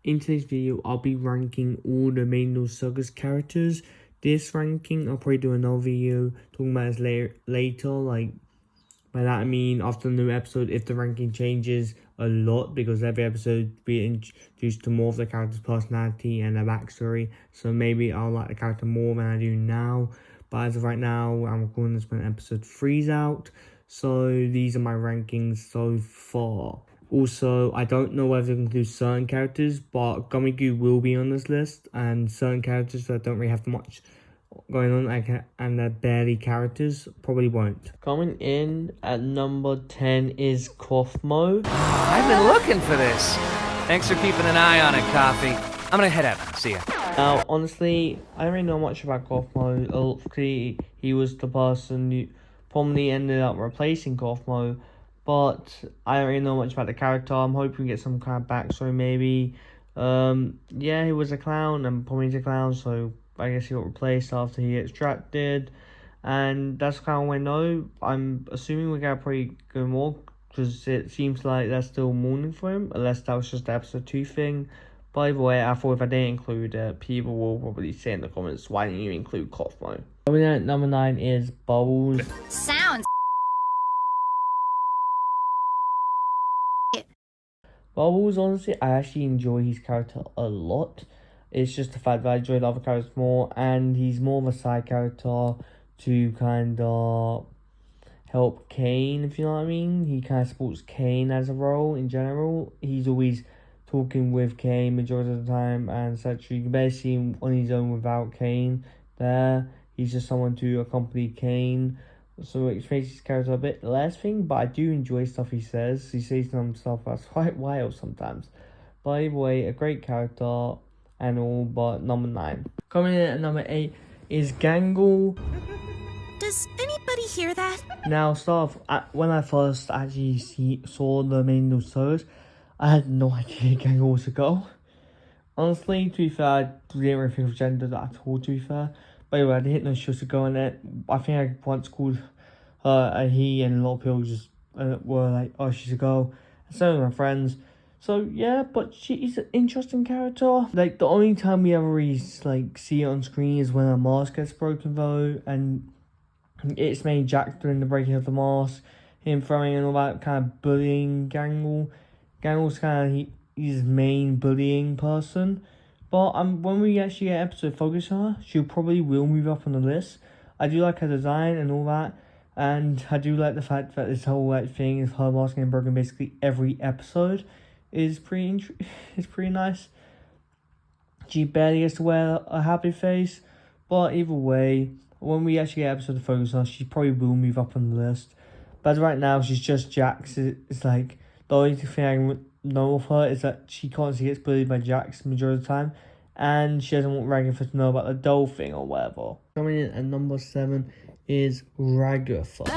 In today's video, I'll be ranking all the main Circus characters. This ranking, I'll probably do another video talking about this later. Like, by that I mean after the new episode, if the ranking changes a lot, because every episode we introduced to more of the character's personality and their backstory. So maybe I'll like the character more than I do now. But as of right now, I'm recording this when episode 3's out. So these are my rankings so far. Also, I don't know whether they're going to do certain characters, but Gummigoo will be on this list, and certain characters that don't really have much going on and they're barely characters probably won't. Coming in at number 10 is Kaufmo. I've been looking for this. Thanks for keeping an eye on it, Coffee. I'm gonna head out. See ya. Now, honestly, I don't really know much about Kaufmo. He was the person who Pomni ended up replacing Kaufmo, but I don't really know much about the character. I'm hoping we get some kind of backstory maybe. Yeah, he was a clown and Pomni's a clown, so I guess he got replaced after he extracted, and that's kind of when I know. I'm assuming we're gonna probably go more, because it seems like they're still mourning for him, unless that was just the episode 2 thing. By the way, I thought if I didn't include it, people will probably say in the comments, why didn't you include Kaufmo? Coming in at number 9 is Bubbles. Sounds. Bubbles, honestly, I actually enjoy his character a lot. It's just the fact that I enjoy the other characters more, and he's more of a side character to kind of help Caine, if you know what I mean. He kind of supports Caine as a role in general. He's always talking with Caine majority of the time, and such. You can barely see him on his own without Caine there. He's just someone to accompany Caine, so it makes his character a bit less thing, but I do enjoy stuff he says. He says some stuff that's quite wild sometimes. By the way, a great character and all, but number 9. Coming in at number 8 is Gangle. Does anybody hear that? Now, when I first actually saw the main shows, I had no idea Gangle was a girl. Honestly, to be fair, I didn't really think of gender at all, to be fair. But anyway, I didn't know she was a girl in it. I think I once called her a he, and a lot of people just were like, oh, she's a girl. And so were my friends. So yeah, but she's an interesting character. Like, the only time we ever really like see it on screen is when a mask gets broken though, and it's mainly Jack doing the breaking of the mask, him throwing and all that, kind of bullying Gangle. Gangle's kind of his main bullying person. But when we actually get an episode focused on her, she probably will move up on the list. I do like her design and all that, and I do like the fact that this whole thing is her mask getting broken basically every episode. Is pretty nice. She barely gets to wear a happy face, but either way, when we actually get an episode to focus on, she probably will move up on the list. But right now, she's just Jax. It's like the only thing I know of her is that she constantly gets bullied by Jax majority of the time, and she doesn't want Ragatha to know about the doll thing or whatever. Coming in at number 7 is Ragatha.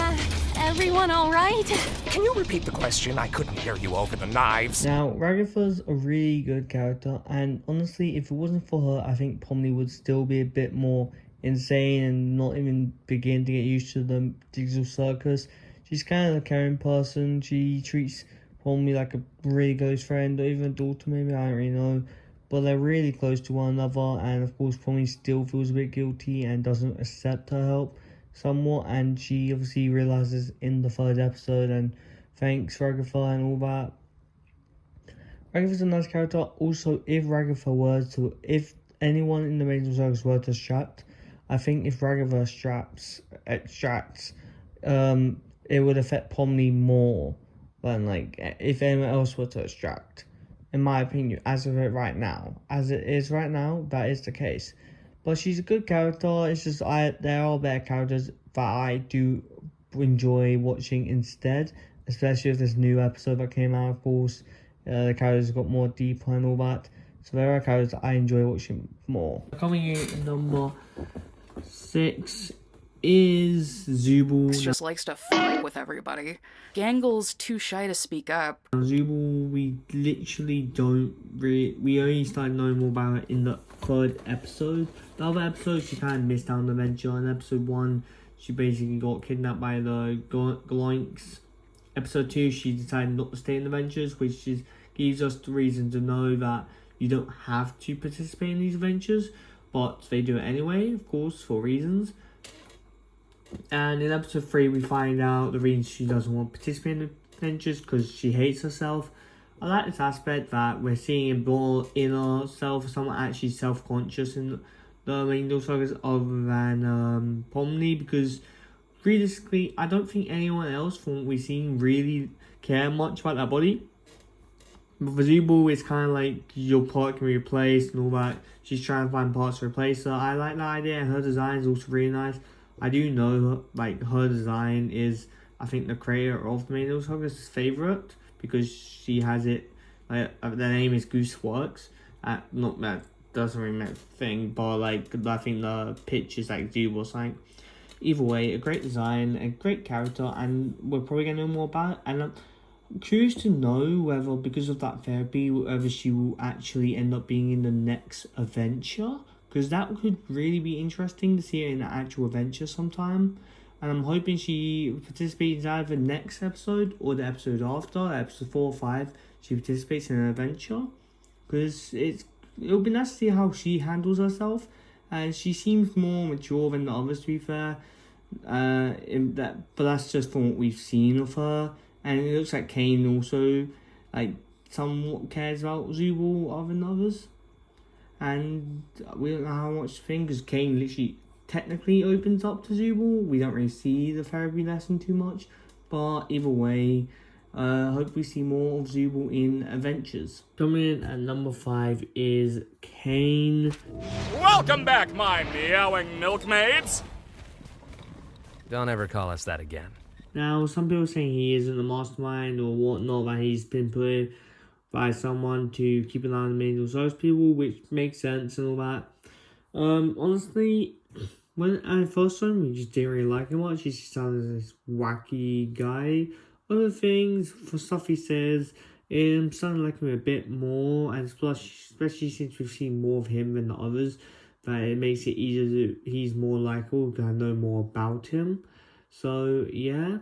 Everyone all right? Can you repeat the question? I couldn't hear you over the knives. Now, Ragatha's a really good character, and honestly, if it wasn't for her, I think Pomni would still be a bit more insane and not even begin to get used to the digital circus. She's kind of a caring person. She treats Pomni like a really close friend, or even a daughter maybe, I don't really know. But they're really close to one another, and of course Pomni still feels a bit guilty and doesn't accept her help somewhat, and she obviously realizes in the 3rd episode and thanks Ragatha and all that. Ragatha's a nice character. Also, if anyone in the Maiden Circus were to extract, I think if Ragatha extracts, it would affect Pomni more than like if anyone else were to extract. In my opinion, as of it right now, that is the case. But she's a good character. It's just there are better characters that I do enjoy watching instead, especially with this new episode that came out. Of course, the characters got more deeper and all that. So there are characters that I enjoy watching more. Coming in at number 6 is Zooble. Just likes to fuck with everybody. Gangle's too shy to speak up. Zooble, we literally we only started knowing more about it in the 3rd episode. The other episode, she kind of missed out on the adventure. In episode 1, she basically got kidnapped by the Gloinks. Episode 2, she decided not to stay in the adventures, which gives us the reason to know that you don't have to participate in these adventures, but they do it anyway, of course, for reasons. And in episode 3, we find out the reason she doesn't want to participate in the adventures because she hates herself. I like this aspect that we're seeing a more inner self, someone actually self-conscious in the Rainbow Sagas other than Pomni, because realistically, I don't think anyone else from what we've seen really care much about that body. But for Zooble, it's kind of like your part can be replaced and all that. She's trying to find parts to replace her. I like that idea, and her design is also really nice. I do know, like, her design is, I think, the creator of the Rainbow Sagas' favourite, because she has it, like, the name is Gooseworks. Not that doesn't really make a thing, but like, I think the pitch is like Zooble or something. Either way, a great design, a great character, and we're probably going to know more about it. And I'm curious to know whether, because of that therapy, whether she will actually end up being in the next adventure. Because that could really be interesting to see her in an actual adventure sometime. And I'm hoping she participates either next episode or the episode after, episode 4 or 5. She participates in an adventure. Because it'll be nice to see how she handles herself. And she seems more mature than the others, to be fair. But that's just from what we've seen of her. And it looks like Caine also, like, somewhat cares about Zooble other than others. And we don't know how much to think, because Caine literally technically opens up to Zooble. We don't really see the therapy lesson too much. But either way, hope we see more of Zooble in adventures. Coming in at number 5 is Caine. Welcome back, my meowing milkmaids! Don't ever call us that again. Now, some people are saying he isn't a mastermind or whatnot, that he's been put in by someone to keep an eye on the main those people, which makes sense and all that. Honestly, when I first saw him, we just didn't really like him much. He just sounded this wacky guy. Other things, for stuff he says, I'm starting to like him a bit more, and especially since we've seen more of him than the others, that it makes it easier he's more likable, because I know more about him. So, yeah.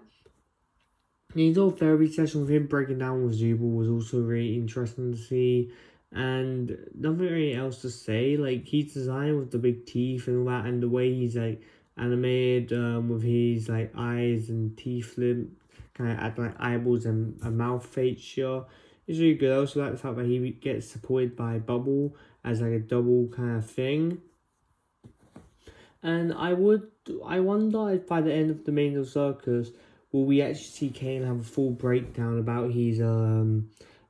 His whole therapy session with him breaking down with Zooble was also really interesting to see. And nothing really else to say. Like, his design with the big teeth and all that, and the way he's, like, animated with his, like, eyes and teeth, kind of add, like, eyeballs and a mouth feature. It's really good. I also like the fact that he gets supported by Bubble as, like, a double kind of thing. And I wonder if by the end of the main circus, will we actually see Caine have a full breakdown about his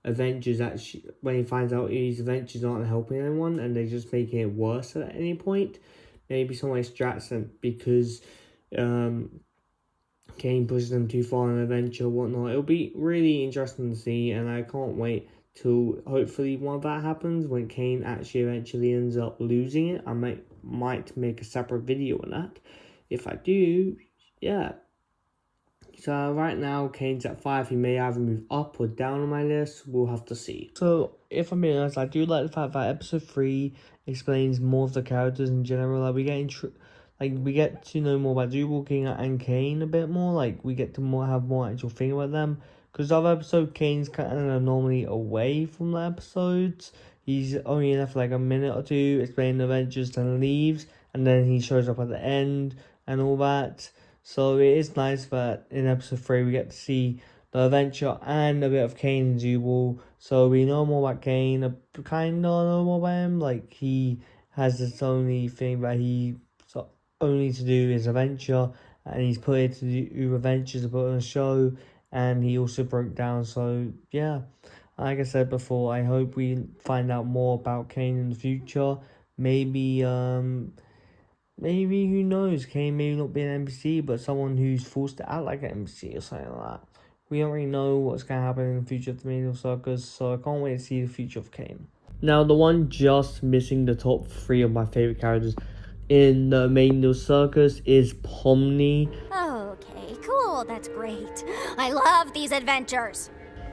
adventures, actually, when he finds out his adventures aren't helping anyone and they're just making it worse at any point. Maybe someone extracts them because Caine pushes them too far on an adventure or whatnot. It'll be really interesting to see, and I can't wait till hopefully one of that happens, when Caine actually eventually ends up losing it. I might make a separate video on that. If I do, yeah. So right now, Caine's at 5. He may either move up or down on my list. We'll have to see. So, if I'm being honest, I do like the fact that episode 3 explains more of the characters in general. Like, we get to know more about Zooble, King, and Caine a bit more. Like, we get to have more actual thing about them. Because the other episode, Caine's kind of normally away from the episodes. He's only in there for like a minute or two, explaining the adventures, then leaves. And then he shows up at the end and all that. So it is nice that in episode 3 we get to see the adventure and a bit of Caine and Zooble. So we know more about Caine, kind of know more about him. Like, he has this only thing that he only to do is adventure, and he's put it to do adventures to put on a show, and he also broke down. So yeah, like I said before, I hope we find out more about Caine in the future. Maybe who knows, Caine may not be an NPC, but someone who's forced to act like an NPC or something like that. We don't really know what's going to happen in the future of the Main Circus, so I can't wait to see the future of Caine. Now, the one just missing the top 3 of my favourite characters in the Main Circus is Pomni. Okay, cool, that's great. I love these adventures.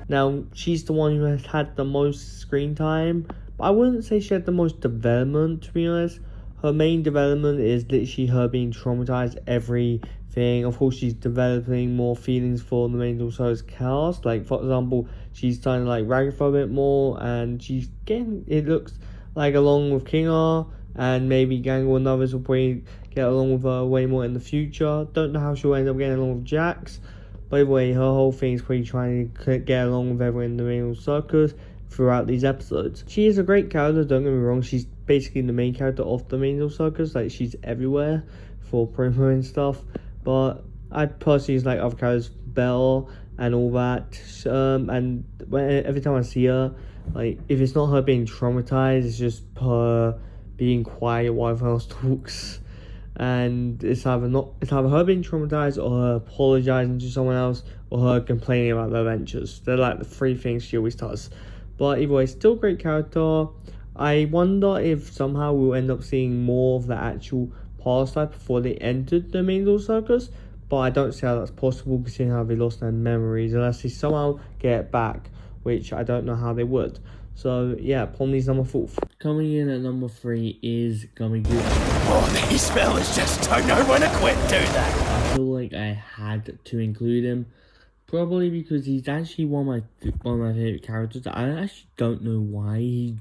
Now, she's the one who has had the most screen time, but I wouldn't say she had the most development, to be honest. her main development is literally her being traumatized, everything. Of course, she's developing more feelings for the main Uso's cast. Like, for example, she's starting to like Ragatha a bit more, and she's getting, it looks like, along with Kaine, and maybe Gangle and others will probably get along with her way more in the future. Don't know how she'll end up getting along with Jax. By the way, her whole thing is probably trying to get along with everyone in the main circus throughout these episodes. She is a great character, don't get me wrong. She's basically the main character of the main circus. Like, she's everywhere for promo and stuff. But I personally like other characters better and all that. And every time I see her, like, if it's not her being traumatized, it's just her being quiet while everyone else talks. And it's either her being traumatized, or her apologizing to someone else, or her complaining about their adventures. They're like the three things she always does. But either way, still a great character. I wonder if somehow we'll end up seeing more of the actual past life before they entered the main circus. But I don't see how that's possible, considering how they lost their memories, unless they somehow get it back, which I don't know how they would. So yeah, Pomni's number 4. Coming in at number 3 is Gummigoo. Oh, these fellas just don't know when to quit, do they? I feel like I had to include him, probably because he's actually one of my favorite characters. I actually don't know why.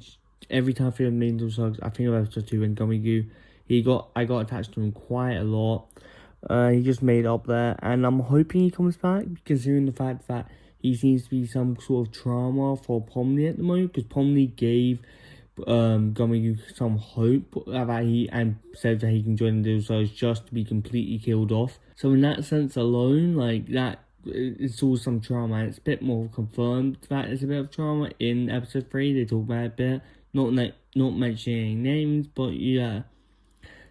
Every time I think of Main Sucks, I think of episode 2 and Gummigoo. I got attached to him quite a lot. He just made up there, and I'm hoping he comes back, considering the fact that he seems to be some sort of trauma for Pomni at the moment, because Pomni gave Gummigoo some hope that and said that he can join the Usos just to be completely killed off. So in that sense alone, like, that, it's all some trauma, and it's a bit more confirmed that it's a bit of trauma in episode 3. They talk about it a bit, not mentioning names, but yeah.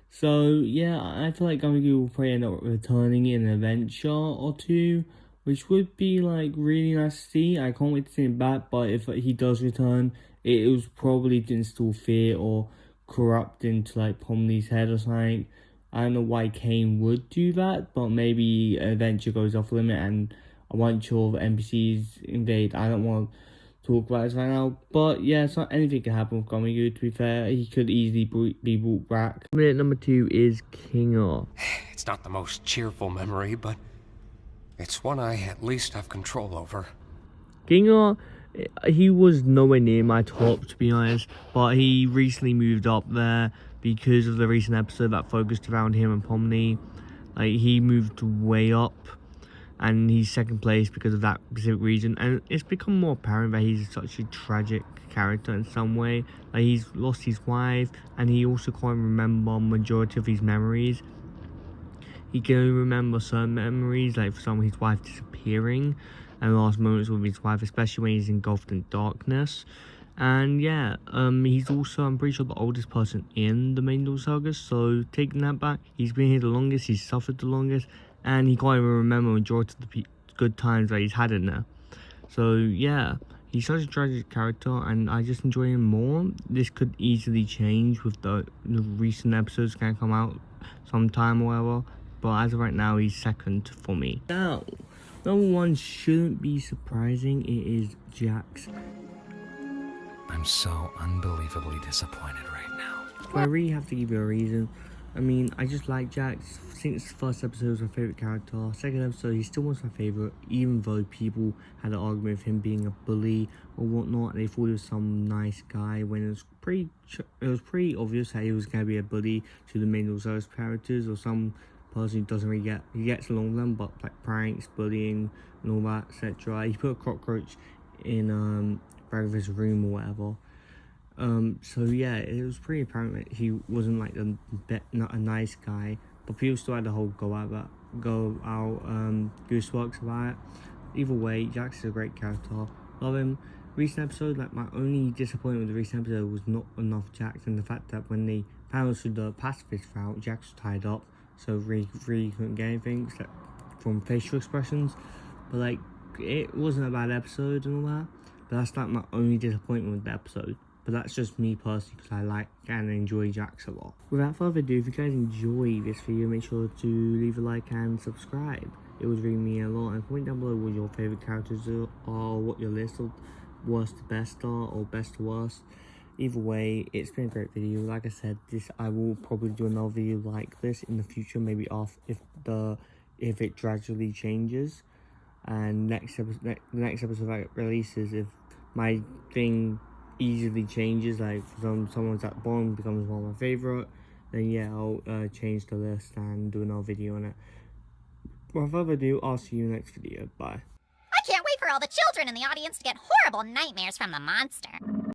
So yeah, I feel like Gummigoo will probably end up returning in an adventure or two, which would be like really nice to see. I can't wait to see him back, but if he does return, it was probably to instill fear or corrupt into like Pomni's head or something. I don't know why Caine would do that, but maybe an adventure goes off limit and a bunch of NPCs invade. I don't want to talk about this right now, but yeah, it's not anything can happen with Gummigoo. To be fair, he could easily be brought back. Minute number 2 is Kaine. It's not the most cheerful memory, but it's one I at least have control over. Kaine, he was nowhere near my top, to be honest, but he recently moved up there because of the recent episode that focused around him and Pomni. Like, he moved way up, and he's second place because of that specific reason. And it's become more apparent that he's such a tragic character in some way. Like, he's lost his wife, and he also can't remember majority of his memories. He can only remember certain memories, like for example his wife disappearing and last moments with his wife, especially when he's engulfed in darkness. And yeah, he's also, I'm pretty sure, the oldest person in the main saga, so taking that back, he's been here the longest, he's suffered the longest, and he can't even remember majority of the good times that he's had in there. So yeah, he's such a tragic character, and I just enjoy him more. This could easily change with the recent episodes can come out sometime or whatever, but as of right now, he's second for me. Now, number 1 shouldn't be surprising. It is Jax. I'm so unbelievably disappointed right now. I really have to give you a reason. I mean, I just like Jax. Since the first episode was my favourite character. Second episode, he still was my favourite, even though people had an argument with him being a bully or whatnot. They thought he was some nice guy, when it was pretty obvious that he was going to be a bully to the main Usos characters, or some person who doesn't really he gets along with them, but like pranks, bullying, and all that, etc. He put a cockroach in Ragatha's room or whatever. So yeah, it was pretty apparent that he wasn't like not a nice guy, but people still had the whole go out gooseworks about it. Either way, Jax is a great character, love him. Recent episode, like, my only disappointment with the recent episode was not enough Jax, and the fact that when they found us through the pacifist route, Jax was tied up, so really couldn't get anything except from facial expressions. But like, it wasn't a bad episode and all that, but that's like my only disappointment with the episode. But that's just me personally, because I like and enjoy Jax a lot. Without further ado, if you guys enjoy this video, make sure to leave a like and subscribe. It would really mean a lot. And comment down below what your favourite characters are, or what your list of worst to best are, or best to worst. Either way, it's been a great video. Like I said, I will probably do another video like this in the future, maybe off if it gradually changes. And the next episode that releases, if my thing easily changes, like someone's at the bottom becomes one of my favorite, then yeah, I'll change the list and do another video on it. Without further ado, I'll see you in the next video. Bye. I can't wait for all the children in the audience to get horrible nightmares from the monster.